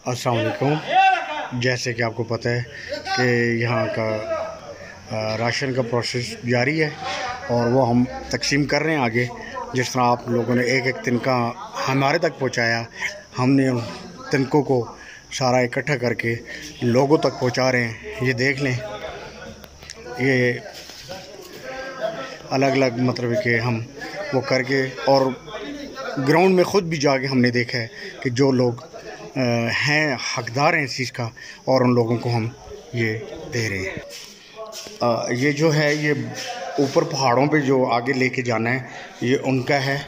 अस्सलाम वालेकुम। जैसे कि आपको पता है कि यहाँ का राशन का प्रोसेस जारी है और वो हम तकसीम कर रहे हैं आगे। जिस तरह आप लोगों ने एक एक तिनका हमारे तक पहुँचाया, हमने उन तिनकों को सारा इकट्ठा करके लोगों तक पहुँचा रहे हैं। ये देख लें, ये अलग अलग मतलब कि हम वो करके, और ग्राउंड में ख़ुद भी जाके हमने देखा है कि जो लोग हैं हकदार हैं इस चीज़ का, और उन लोगों को हम ये दे रहे हैं। ये जो है ये ऊपर पहाड़ों पे जो आगे लेके जाना है ये उनका है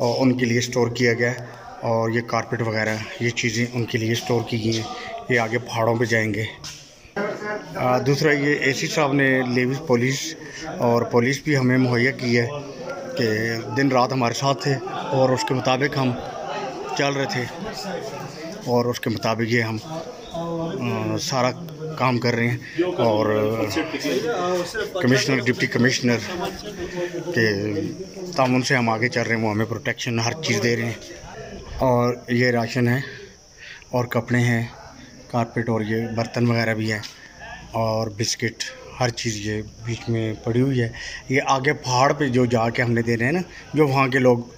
और उनके लिए स्टोर किया गया है। और ये कारपेट वगैरह ये चीज़ें उनके लिए स्टोर की गई हैं, ये आगे पहाड़ों पे जाएंगे। दूसरा ये एसी साहब ने लेविस पुलिस भी हमें मुहैया की है कि दिन रात हमारे साथ थे और उसके मुताबिक हम चल रहे थे और उसके मुताबिक ये हम सारा काम कर रहे हैं। और कमिश्नर डिप्टी कमिश्नर के तामुन से हम आगे चल रहे हैं, वो हमें प्रोटेक्शन हर चीज़ दे रहे हैं। और ये राशन है और कपड़े हैं, कारपेट और ये बर्तन वगैरह भी है और बिस्किट, हर चीज़ ये बीच में पड़ी हुई है। ये आगे पहाड़ पे जो जाके हमने देने हैं ना, जो वहाँ के लोग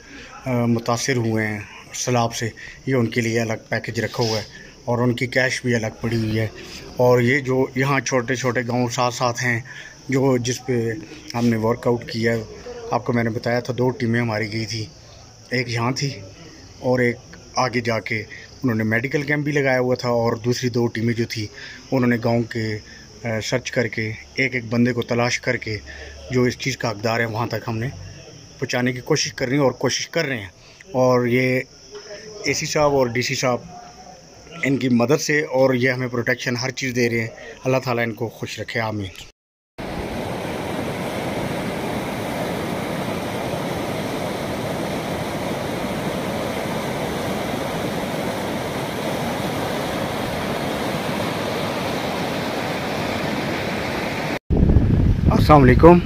मुतासिर हुए हैं सैलाब से, ये उनके लिए अलग पैकेज रखा हुआ है और उनकी कैश भी अलग पड़ी हुई है। और ये जो यहाँ छोटे छोटे गांव साथ साथ हैं जो जिस पे हमने वर्कआउट किया, आपको मैंने बताया था 2 टीमें हमारी गई थी, एक यहाँ थी और एक आगे जाके उन्होंने मेडिकल कैंप भी लगाया हुआ था। और दूसरी 2 टीमें जो थी उन्होंने गाँव के सर्च करके एक एक बंदे को तलाश करके जो इस चीज़ का हकदार है वहाँ तक हमने पहुँचाने की कोशिश कर रही हैं और कोशिश कर रहे हैं। और ये एसी साहब और डीसी साहब इनकी मदद से और ये हमें प्रोटेक्शन हर चीज़ दे रहे हैं। अल्लाह ताला इनको खुश रखे, आमीन। अस्सलाम वालेकुम।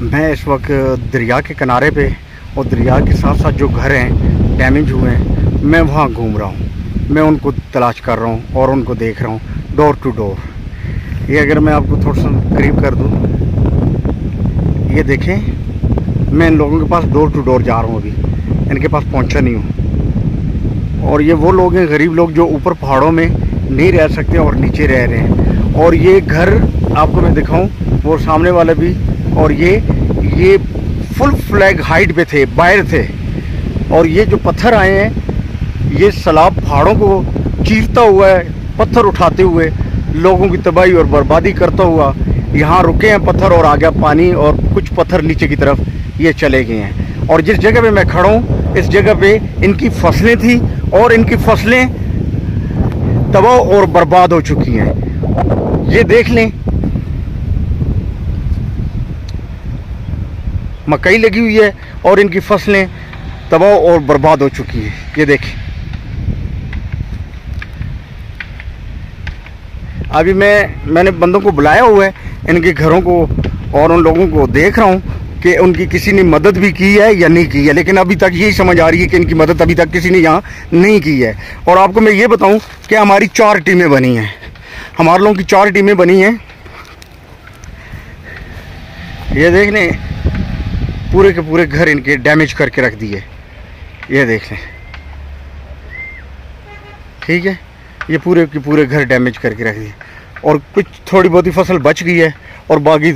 मैं इस वक्त दरिया के किनारे पे और दरिया के साथ साथ जो घर हैं डैमेज हुए हैं, मैं वहाँ घूम रहा हूँ, मैं उनको तलाश कर रहा हूँ और उनको देख रहा हूँ डोर टू डोर। ये अगर मैं आपको थोड़ा सा करीब कर दूँ, ये देखें, मैं इन लोगों के पास डोर टू डोर जा रहा हूँ, अभी इनके पास पहुँचा नहीं हूँ। और ये वो लोग हैं, गरीब लोग, जो ऊपर पहाड़ों में नहीं रह सकते और नीचे रह रहे हैं। और ये घर आपको मैं दिखाऊं, वो सामने वाला भी, और ये फुल फ्लैग हाइट पे थे, बाहर थे। और ये जो पत्थर आए हैं, ये सैलाब पहाड़ों को चीरता हुआ है, पत्थर उठाते हुए लोगों की तबाही और बर्बादी करता हुआ यहाँ रुके हैं पत्थर, और आगे पानी और कुछ पत्थर नीचे की तरफ ये चले गए हैं। और जिस जगह पे मैं खड़ा हूँ, इस जगह पे इनकी फसलें थी और इनकी फसलें तबाह और बर्बाद हो चुकी हैं। ये देख लें, मकई लगी हुई है और इनकी फसलें तबाह और बर्बाद हो चुकी है। ये देखें, अभी मैंने बंदों को बुलाया हुआ है, इनके घरों को और उन लोगों को देख रहा हूँ कि उनकी किसी ने मदद भी की है या नहीं की है। लेकिन अभी तक यही समझ आ रही है कि इनकी मदद अभी तक किसी ने यहाँ नहीं की है। और आपको मैं ये बताऊँ कि हमारी 4 टीमें बनी हैं, हमारे लोगों की 4 टीमें बनी हैं। ये देख लें, पूरे के पूरे घर इनके डैमेज करके रख दिए, ये देख लें, ठीक है, ये पूरे के पूरे घर डैमेज करके रख दिए। और कुछ थोड़ी बहुत ही फसल बच गई है और बाकी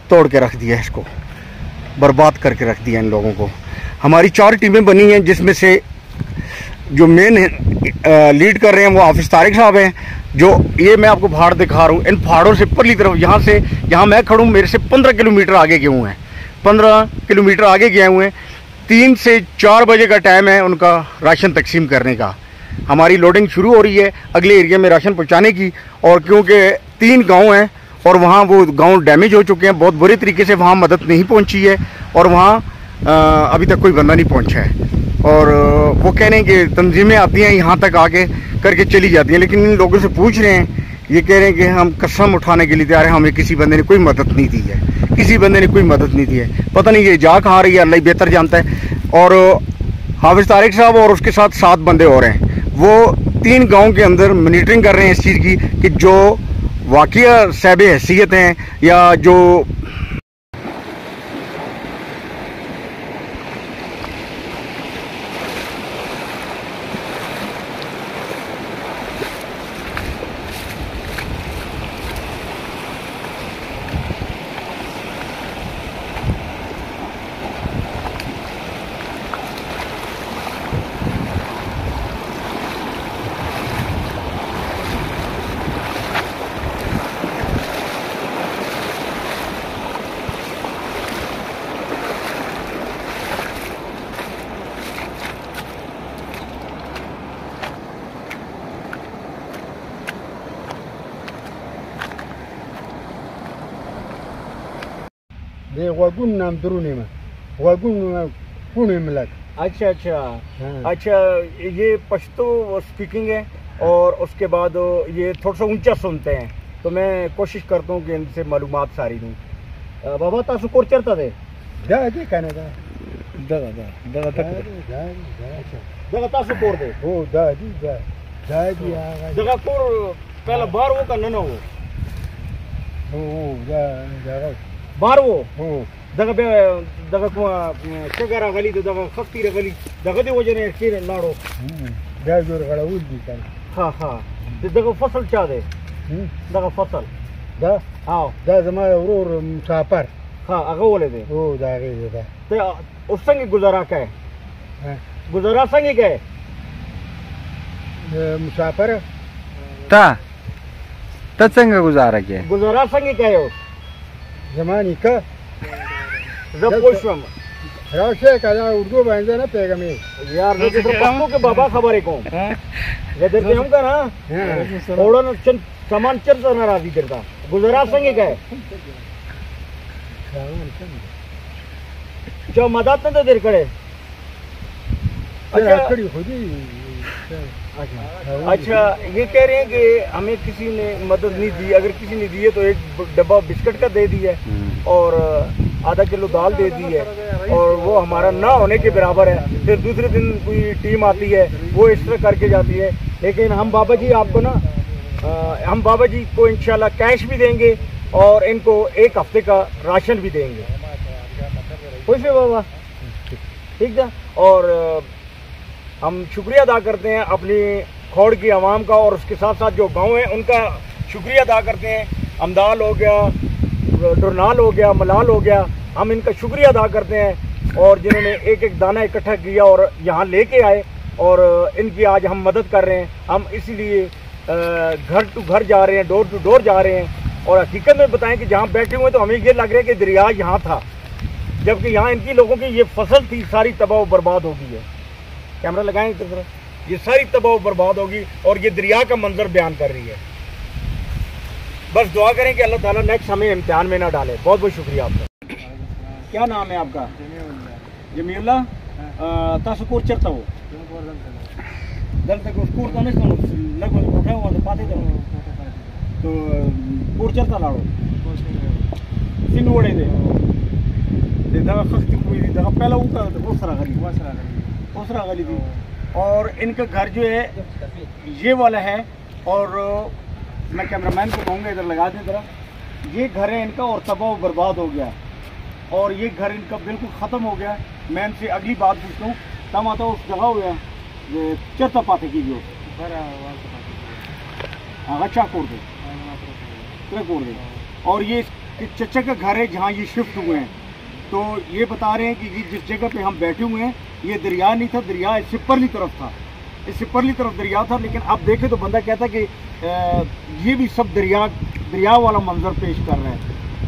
तोड़ के रख दिया है, इसको बर्बाद करके रख दिया इन लोगों को। हमारी 4 टीमें बनी हैं, जिसमें से जो मेन लीड कर रहे हैं वो हाफिज तारिक साहब हैं। जो ये मैं आपको पहाड़ दिखा रहा हूँ, इन पहाड़ों से परली तरफ, यहाँ मैं खड़ा हूँ, मेरे से 15 किलोमीटर आगे गए हुए हैं, 15 किलोमीटर आगे गए हुए हैं। 3 से 4 बजे का टाइम है उनका राशन तकसीम करने का। हमारी लोडिंग शुरू हो रही है अगले एरिया में राशन पहुंचाने की। और क्योंकि 3 गांव हैं और वहां वो गांव डैमेज हो चुके हैं, बहुत बुरे तरीके से वहां मदद नहीं पहुंची है और वहां अभी तक कोई बंदा नहीं पहुंचा है। और वो कह रहे हैं कि तंजीमें आती हैं यहाँ तक आके करके चली जाती हैं। लेकिन इन लोगों से पूछ रहे हैं, ये कह रहे हैं कि हम कसम उठाने के लिए तैयार हैं, हमें किसी बंदे ने कोई मदद नहीं दी है, किसी बंदे ने कोई मदद नहीं दी है। पता नहीं ये जा कहाँ रही है, अल्लाह ही बेहतर जानता है। और हाफिज तारिक साहब और उसके साथ 7 बंदे और हैं, वो 3 गांव के अंदर मॉनिटरिंग कर रहे हैं इस चीज़ की कि जो वाक़या साहिब हैसियत हैं या जो वागुन नाम दुरुने में वागुन पुणे मिलक। अच्छा अच्छा अच्छा, ये पश्तो स्पीकिंग है और उसके बाद ये थोड़ा सा ऊंचा सुनते हैं, तो मैं कोशिश करता हूँ कि इनसे मालूमात सारी दूँ। बाबा तासु कोर चरता दे दादी कहने का जगह तासु कोर दे ओ दादी दादी जगह कोर पहला बार वो करना ना वो जगह बार वो हो जगह शगरा गली तो जगह खस्ती गली जगह दे वजह ने के लाड़ो जोर गड़ा उल दी कर। हाँ हाँ, तो जगह फसल चा दे जगह फसल दा हाँ दा जमा और मुसाफर हाँ अगर बोले दे ओ जागे दा तो उस संग गुजारा क्या है गुजारा संग क्या है मुसाफर ता तत्संग गुजारा क्या गुजारा संग क्या है जमानी का जब पुष्पम राशे का उर्दू बंदे ना पैगमे यार जो पक्को के बाबा खबर है कौन ये देते हम का ना थोड़ा ना चंद सामान चल ना राजी करता गुजारा संग क्या है जो मदद न देर करे। अच्छा ये कह रहे हैं कि हमें किसी ने मदद नहीं दी, अगर किसी ने दी है तो एक डब्बा बिस्किट का दे दी है और आधा किलो दाल दे दी है और वो हमारा ना होने के बराबर है। फिर दूसरे दिन कोई टीम आती है वो इस तरह करके जाती है, लेकिन हम बाबा जी आपको ना हम बाबा जी को इंशाल्लाह कैश भी देंगे और इनको 1 हफ्ते का राशन भी देंगे। खुश है बाबा, ठीक है। और हम शुक्रिया अदा करते हैं अपनी खौड़ की आवाम का और उसके साथ साथ जो गांव है उनका शुक्रिया अदा करते हैं। अमदाल हो गया, डुरनाल हो गया, मलाल हो गया, हम इनका शुक्रिया अदा करते हैं और जिन्होंने एक एक दाना इकट्ठा किया और यहाँ लेके आए और इनकी आज हम मदद कर रहे हैं। हम इसीलिए घर टू घर जा रहे हैं, डोर टू डोर जा रहे हैं और हकीकत में बताएं कि जहाँ बैठे हुए तो हमें ये लग रहा है कि दरिया यहाँ था, जबकि यहाँ इनकी लोगों की ये फसल थी सारी तबाह बर्बाद हो गई है। कैमरा लगाएं इस तरफ, ये सारी तबाह बर्बाद होगी और ये दरिया का मंजर बयान कर रही है। बस दुआ करें कि अल्लाह ताला नेक्स्ट हमें इम्तिहान में ना डाले। बहुत बहुत शुक्रिया आपका। क्या नाम है आपका? जमीउल्लाह। तासुकोर चरता हो दल तक स्कोर तो नहीं लगभग उठा हुआ तो पाते तो कोर चरता लाड़ो सिन वड़े दे दगा खस्ती कोई दगा पहला उनका ओसरा गली थी और इनका घर जो है ये वाला है और मैं कैमरामैन को कहूँगा इधर लगा दें जरा, ये घर है इनका और तबाह बर्बाद हो गया और ये घर इनका बिल्कुल ख़त्म हो गया। मैं इनसे अगली बात पूछता हूँ, तब आता उस जगह हुआ चरता पाते की जो अच्छा कोर दे और ये चचा का घर है जहाँ ये शिफ्ट हुए हैं। तो ये बता रहे हैं कि जिस जगह पे हम बैठे हुए हैं ये दरिया नहीं था, दरिया इससे परली तरफ था, इससे परली तरफ दरिया था। लेकिन अब देखे तो बंदा कहता कि ये भी सब दरिया वाला मंजर पेश कर रहे हैं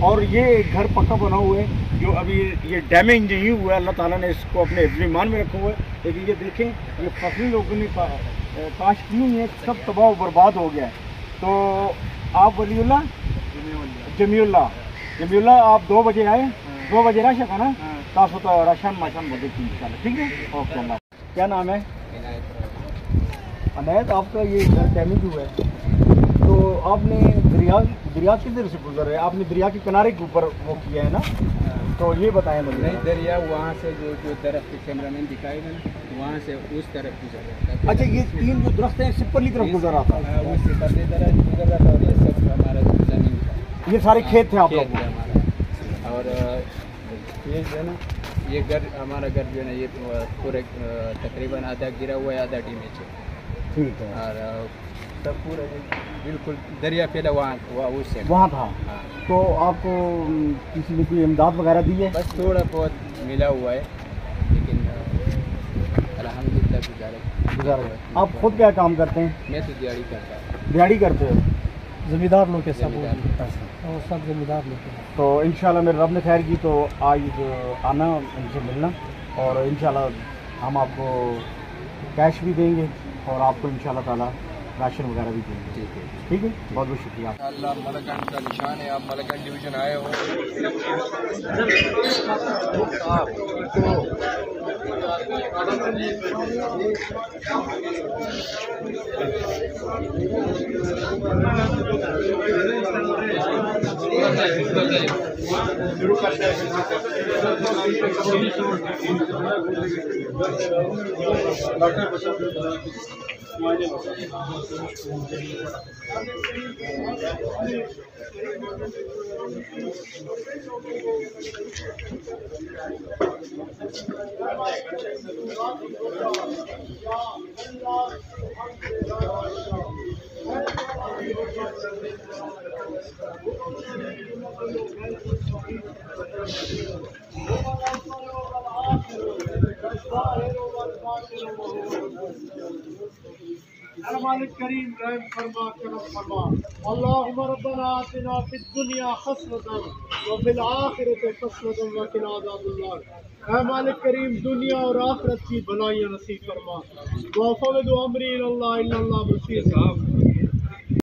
और ये घर पक्का बना हुआ है जो अभी ये डैमेज नहीं हुआ है। अल्लाह ताला ने इसको अपने हिफ्ज़-ए-ईमान में रखा हुआ है। लेकिन ये देखें ये फसलें लोगों ने काश की हुई है, सब तबाह बर्बाद हो गया है। तो आप वलीउल्लाह जमीउल्लाह आप 2 बजे आए, 2 बजे राशन खाना तास होता राशन माशन बदे इंशाल्लाह, ठीक है। ओके अल्लाह। क्या नाम है? अनायत। आपका ये घर डैमेज हुआ है तो आपने दरिया किधर से गुजर रहे हैं? आपने दरिया के किनारे के ऊपर वो किया है ना, तो ये बताएं मुझे। नहीं, दरिया वहाँ से जो तरफ के कैमरामैन दिखाएगा ना वहाँ से उस तरफ गुजर रहा था। अच्छा, ये 3 जो दरख्त हैं सिपरली तरफ गुजर रहा था? वो सिपरली तरफ गुजर रहा था और ये सब हमारा जमीन था। ये सारे खेत थे आप खेत लोग? है हमारा। और ये जो है ना, ये घर हमारा घर जो है ना, ये पूरे तकरीबन आधा गिरा हुआ है, आधा डैमेज है। ठीक है। और सब पूरा बिल्कुल दरिया फैला वहाँ उससे वहाँ था। हाँ। तो आपको किसी ने कोई इमदाद वगैरह दी है? बस थोड़ा बहुत मिला हुआ है, लेकिन अल्हम्दुलिल्लाह गुजारा है। आप खुद क्या काम करते हैं? मैं तो दिहाड़ी करता हूँ। दिहाड़ी करते हो? जमींदार लोग के सब जमींदार। और सब जमींदार लोग के। तो इंशाल्लाह मेरे रब ने खैर की, तो आज आना उनसे मिलना, और इंशाल्लाह हम आपको कैश भी देंगे और आपको इंशाल्लाह ताला राशन वगैरह भी देंगे। ठीक है, ठीक है, बहुत बहुत शुक्रिया। अल्लाह मलकगंज का निशान है। आप मलकगंज डिवीजन आए हो। मालिक करीम रहम फरमा, करम फरमा। अल्लाहुम्मा रब्बना आतिना फिद दुनिया हसनतन व फिल आखिरति हसनतन व क़िना अज़ाबन्नार। ऐ मालिक करीम, दुनिया और आखिरत की भलाइयाँ नसीब फरमा। व फवदु अमरी इलल्लाह इन्नल्लाह बसीर।